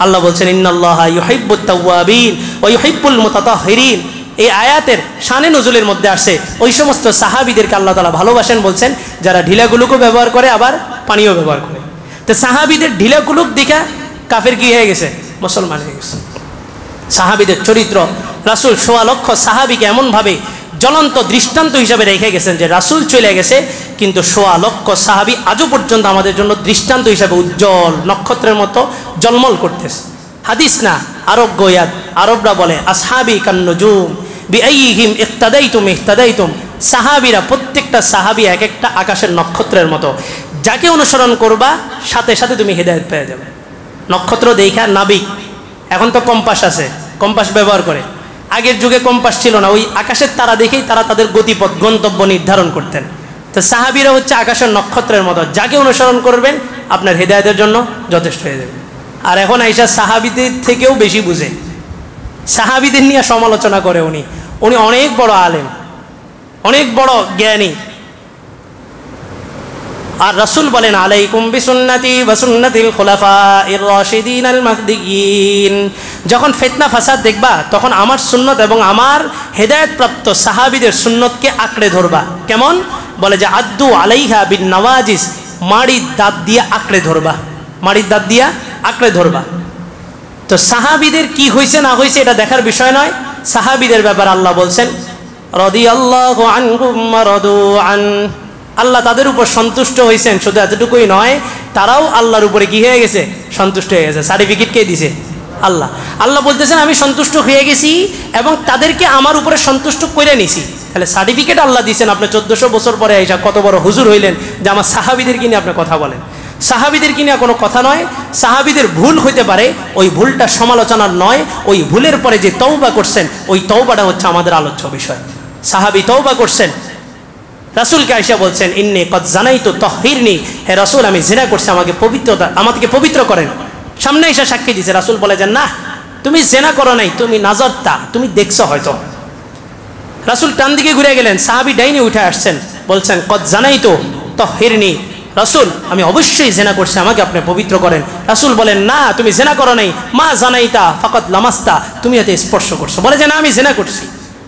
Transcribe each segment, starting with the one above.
আল্লাহ বলছেন ইন্নাল্লাহা ইউহিব্বুত তাওয়াবিন ওয়া ইউহিব্বুল মুতাতাহহিরিন। এই আয়াতের শানে নজুলের মধ্যে আসে ওই সমস্ত সাহাবীদেরকে আল্লাহ তাআলা ভালোবাসেন, বলছেন যারা ঢিলাগুলোকে ব্যবহার করে আবার পানিও ব্যবহার করে। তো সাহাবীদের ঢিলাগুলোক দেখা কাফের কি হয়ে গেছে? মুসলমান হয়ে গেছে। সাহাবীদের চরিত্র, রাসূল ১৬ লক্ষ সাহাবীকে এমনভাবে জ্বলন্ত দৃষ্টান্ত হিসাবে রেখে গেছেন যে রাসূল চলে গেছে কিন্তু ১৬ লক্ষ সাহাবী আজও পর্যন্ত আমাদের জন্য দৃষ্টান্ত হিসাবে উজ্জ্বল নক্ষত্রের মতো জলমল করতেছে। হাদিস না, আরব গয়াত, আরবরা বলে আসহাবি কান্নুজুম বিআইহিম ইক্তাদাইতুম ইহতাদাইতুম। সাহাবীরা, প্রত্যেকটা সাহাবী এক একটা আকাশের নক্ষত্রের মতো, যাকে অনুসরণ করবা সাথে সাথে তুমি হেদায়েত পেয়ে যাবে। নক্ষত্র দেখা নাবিক, এখন তো কম্পাস আছে, কম্পাস ব্যবহার করে। আগের যুগে কম্পাস ছিল না, ওই আকাশের তারা দেখেই তারা তাদের গতিপথ গন্তব্য নির্ধারণ করতেন। তো সাহাবীরা হচ্ছে আকাশের নক্ষত্রের মতো, যাকে অনুসরণ করবেন আপনার হেদায়েতের জন্য যথেষ্ট হয়ে যাবে। আর এখন আইসা সাহাবীদের থেকেও বেশি বুঝে, সাহাবীদের নিয়ে সমালোচনা করে। উনি অনেক বড় আলেম, অনেক বড় জ্ঞানী। আর রাসূল বলেন আলাইকুম বিসুন্নতি ওয়া সুন্নাতিল খুলাফাইর রাশিদিনাল মাহদিয়িন। যখন ফিতনা ফাসাদ দেখবা তখন আমার সুন্নত এবং আমার হেদায়েতপ্রাপ্ত সাহাবীদের সুন্নতকে আঁকড়ে ধরবা। কেমন? বলে যে আদ্দু আলাইহা বিন নওয়াজিস, মাড়ির দাঁত দিয়ে আঁকড়ে ধরবা, মাড়ির দাঁত দিয়ে আঁকড়ে ধরবা। তো সাহাবীদের কি হয়েছে না হয়েছে এটা দেখার বিষয় নয়। সাহাবীদের ব্যাপারে আল্লাহ বলছেন রাদিয়াল্লাহু আনহুম ওয়া রাদু আন, আল্লাহ তাদের উপর সন্তুষ্ট হয়েছেন। শুধু এতটুকুই নয়, তারাও আল্লাহর উপরে কি হয়ে গেছে? সন্তুষ্ট হয়ে গেছে। সার্টিফিকেট কে দিছে? আল্লাহ। আল্লাহ বলতেছেন আমি সন্তুষ্ট হয়ে গেছি এবং তাদেরকে আমার উপরে সন্তুষ্ট করে নিছি। তাহলে সার্টিফিকেট আল্লাহ দিয়েছেন। আপনি 1400 বছর পরে এসে কত বড় হুজুর হইলেন যে আমার সাহাবীদের কিনে আপনি কথা বলেন। সাহাবীদের কিনে কোনো কথা নয়। সাহাবীদের ভুল হইতে পারে, ওই ভুলটা সমালোচনার নয়। ওই ভুলের পরে যে তওবা করছেন, ওই তওবাটা হচ্ছে আমাদের আলোচ্য বিষয়। সাহাবী তওবা করছেন, রাসূলকে আয়েশা বলছেন ইন্নী কদ জানাইতু তাহহিরনি, হে রাসূল আমি জিনা করছি, আমাকে পবিত্র করেন। সামনে এসে সাক্ষী দিয়েছে। রাসূল বলে যে না, তুমি জিনা করো নাই, তুমি নাজরতা, তুমি দেখছো হয়তো। রাসূল টান দিকে ঘুরে গেলেন, সাহাবী ডাইনে উঠে আসছেন, বলছেন কদ জানাইতু তাহহিরনি, রাসূল আমি অবশ্যই জিনা করছি, আমাকে আপনি পবিত্র করেন। রাসূল বলেন না, তুমি জিনা করো নাই, মা জানাইতা ফাকাত লামাস্তা, তুমি এতে স্পর্শ করছো। বলে যে না আমি জিনা করছি।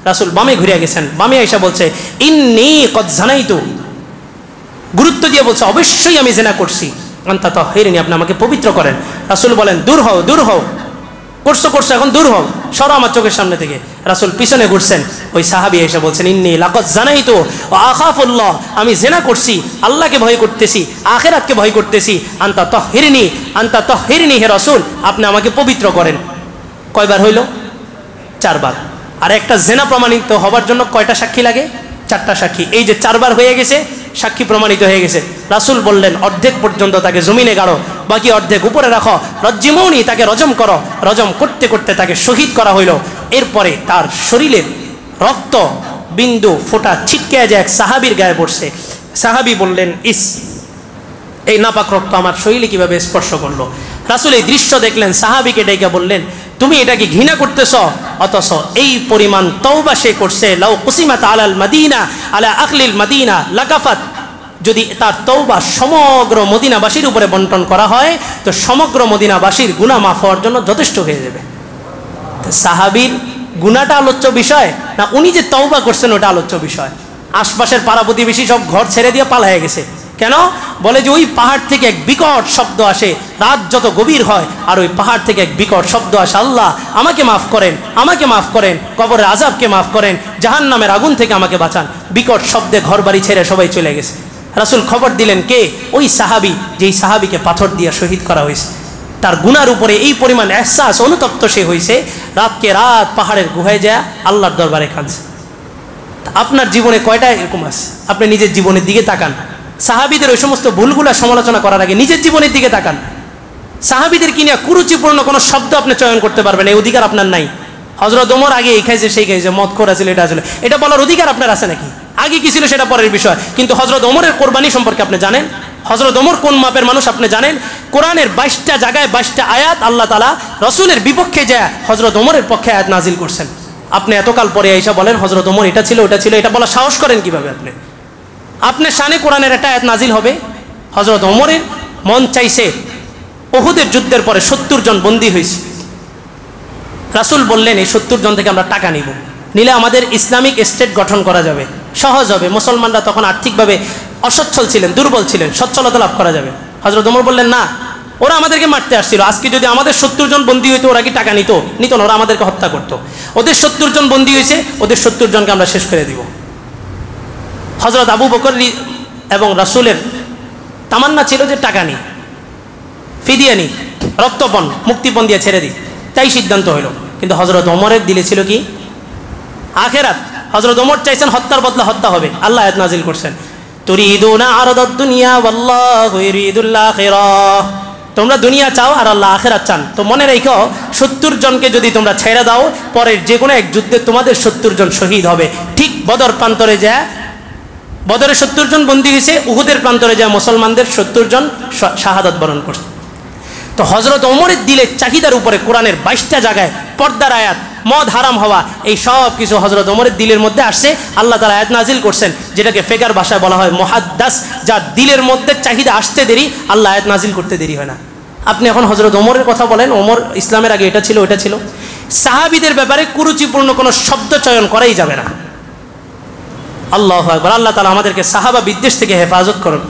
রাসূল বামে ঘুরে গেছেন, বামে আয়েশা বলছে ইন্নী কদ জানাইতু, গুরুত্ব দিয়ে বলছে অবশ্যই আমি জিনা করছি। আনতা তাহহিরনি, আপনি আমাকে পবিত্র করেন। রাসূল বলেন দূর হও, দূর হও, করছো এখন দূর হও, সরো আমার চোখের সামনে থেকে। রাসূল পিছনে ঘুরছেন, ওই সাহাবী এসে বলছেন ইন্নী লাকাদ জানাইতু ওয়া আখাফুল্লাহ, আমি জিনা করছি, আল্লাহকে ভয় করতেছি, আখিরাতকে ভয় করতেছি। আনতা তাহহিরনি, হে রাসূল আপনি আমাকে পবিত্র করেন। কয়বার হইল? 4 বার। আর একটা জিনা প্রমাণিত হবার জন্য কয়টা সাক্ষী লাগে? 4টা সাক্ষী। এই যে 4 বার হয়ে গেছে, সাক্ষী প্রমাণিত হয়ে গেছে। রাসূল বললেন অর্ধেক পর্যন্ত তাকে জমিনে গাড়ো, বাকি অর্ধেক উপরে রাখো, রজ্জিমৌনি, তাকে রজম করো। রজম করতে করতে তাকে শহীদ করা হইল। এরপরে তার শরীরের রক্ত বিন্দু ফোঁটা ছিটকে যায় এক সাহাবীর গায়ে পড়ছে। সাহাবী বললেন ইস, এই নাপাক রক্ত আমার শরীরে কিভাবে স্পর্শ করলো? রাসূল এই দৃশ্য দেখলেন, সাহাবীকে ডেকে বললেন তুমি এটাকে ঘৃণা করতেছ, অথচ এই পরিমাণ তওবা সে করছে। লাউ কুসিমাত আলাল মাদিনা আলা আহলিল মাদিনা লাকাফাত, যদি তার তওবা সমগ্র মদিনাবাসীর উপরে বন্টন করা হয় তো সমগ্র মদিনাবাসীর গুনাহ মাফ হওয়ার জন্য যথেষ্ট হয়ে যাবে। সাহাবীর গুনাহটা আলোচ্য বিষয় না, উনি যে তওবা করছেন ওটা আলোচ্য বিষয়। আশপাশের পাড়া প্রতিবেশী সব ঘর ছেড়ে দিয়ে পালায়ে গেছে। কেন? বলে যে ওই পাহাড় থেকে এক বিকট শব্দ আসে, রাত যত গভীর হয় আর ওই পাহাড় থেকে এক বিকট শব্দ আসে, আল্লাহ আমাকে মাফ করেন, আমাকে মাফ করেন, কবরের আযাবকে মাফ করেন, জাহান্নামের আগুন থেকে আমাকে বাঁচান। বিকট শব্দে ঘর বাড়ি ছেড়ে সবাই চলে গেছে। রাসূল খবর দিলেন কে? ওই সাহাবী, যেই সাহাবীকে পাথর দিয়ে শহীদ করা হয়েছে। তার গুনার উপরে এই পরিমাণ এহসাস, অনুতপ্ত সে হয়েছে, রাতকে রাত পাহাড়ের গুহায় যায় আল্লাহর দরবারে কাঁদছে। আপনার জীবনে কয়টা এরকম আছে? আপনি নিজের জীবনের দিকে তাকান। সাহাবীদের ওই সমস্ত ভুলগুলা সমালোচনা করার আগে নিজের জীবনের দিকে তাকান। সাহাবীদের কিনে কুরুচিপূর্ণ কোনো শব্দ আপনি চয়ন করতে পারবেন, এই অধিকার আপনার নাই। হযরত ওমর আগে এই খাইছে সেই খাইছে, মদ খোর আছিল, এটা আসলে এটা বলার অধিকার আপনার আছে নাকি? আগে কি ছিল সেটা পরের বিষয়, কিন্তু হযরত ওমরের কোরবানি সম্পর্কে আপনি জানেন? হযরত ওমর কোন মাপের মানুষ আপনি জানেন? কোরআনের 22টা জায়গায় 22টা আয়াত আল্লাহ তাআলা রাসূলের বিপক্ষে যায় হযরত ওমরের পক্ষে আয়াত নাজিল করছেন। আপনি এতকাল পরে আইসা বলেন হযরত ওমর এটা ছিল ওটা ছিল, এটা বলা সাহস করেন কিভাবে? আপনার শানে কোরআনের একটা আয়াত নাজিল হবে? হযরত ওমরের মন চাইছে উহুদের যুদ্ধের পরে 70 জন বন্দী হয়েছে। রাসূল বললেন এই 70 জন থেকে আমরা টাকা নিব, নিলে আমাদের ইসলামিক স্টেট গঠন করা যাবে, সহজ হবে। মুসলমানরা তখন আর্থিকভাবে অসচ্ছল ছিলেন, দুর্বল ছিলেন, সচ্ছলতা লাভ করা যাবে। হযরত ওমর বললেন না, ওরা আমাদেরকে মারতে আসছিল, আজকে যদি আমাদের 70 জন বন্দী হইতো ওরা কি টাকা নিত না, ওরা আমাদেরকে হত্যা করতো। ওদের 70 জন বন্দী হয়েছে, ওদের 70 জনকে আমরা শেষ করে দিব। হযরত আবু বকর এবং রাসূলের তামান্না ছিল যে টাকা নিই, ফিদিয়া নিই, রক্তপণ মুক্তিপণ দিয়ে ছেড়ে দিই, তাই সিদ্ধান্ত হইল। কিন্তু হযরত ওমরের দিলে ছিল কি আখিরাত। হযরত ওমর চাইছেন হত্যার বদলা হত্যা হবে। আল্লাহ আয়াত নাজিল করছেন, তুরিদুনা আরাদাদ দুনিয়া ওয়াল্লাহু ইউরিদুল আখিরাহ। তোমরা দুনিয়া চাও আর আল্লাহ আখিরাত চান। তো মনে রেখো 70 জনকে যদি তোমরা ছেড়ে দাও, পরের যে কোনো এক যুদ্ধে তোমাদের 70 জন শহীদ হবে। ঠিক বদর প্রান্তরে যায়, বদরে 70 জন বন্দী হয়েছে, উহুদের প্রান্তরে যায় মুসলমানদের 70 জন শাহাদাত বরণ করছে। তো হযরত ওমরের দিলের চাহিদার উপরে কোরআনের 22টা জায়গায় পর্দার আয়াত, মদ হারাম হওয়া, এই সব কিছু হযরত ওমরের দিলের মধ্যে আসছে। আল্লাহ তাআলা আয়াত নাজিল করছেন, যেটাকে ফিকর ভাষায় বলা হয় মুহাদ্দাস, যা দিলের মধ্যে চাহিদা আসতে দেরি, আল্লাহ আয়াত নাজিল করতে দেরি হয় না। আপনি এখন হযরত ওমরের কথা বলেন, ওমর ইসলামের আগে এটা ছিল ওটা ছিল। সাহাবীদের ব্যাপারে কুরুচিপূর্ণ কোনো শব্দ চয়ন করাই যাবে না। আল্লাহু আকবার। আল্লাহ তাআলা আমাদেরকে সাহাবা বিদ্বেষ থেকে হেফাজত করুন।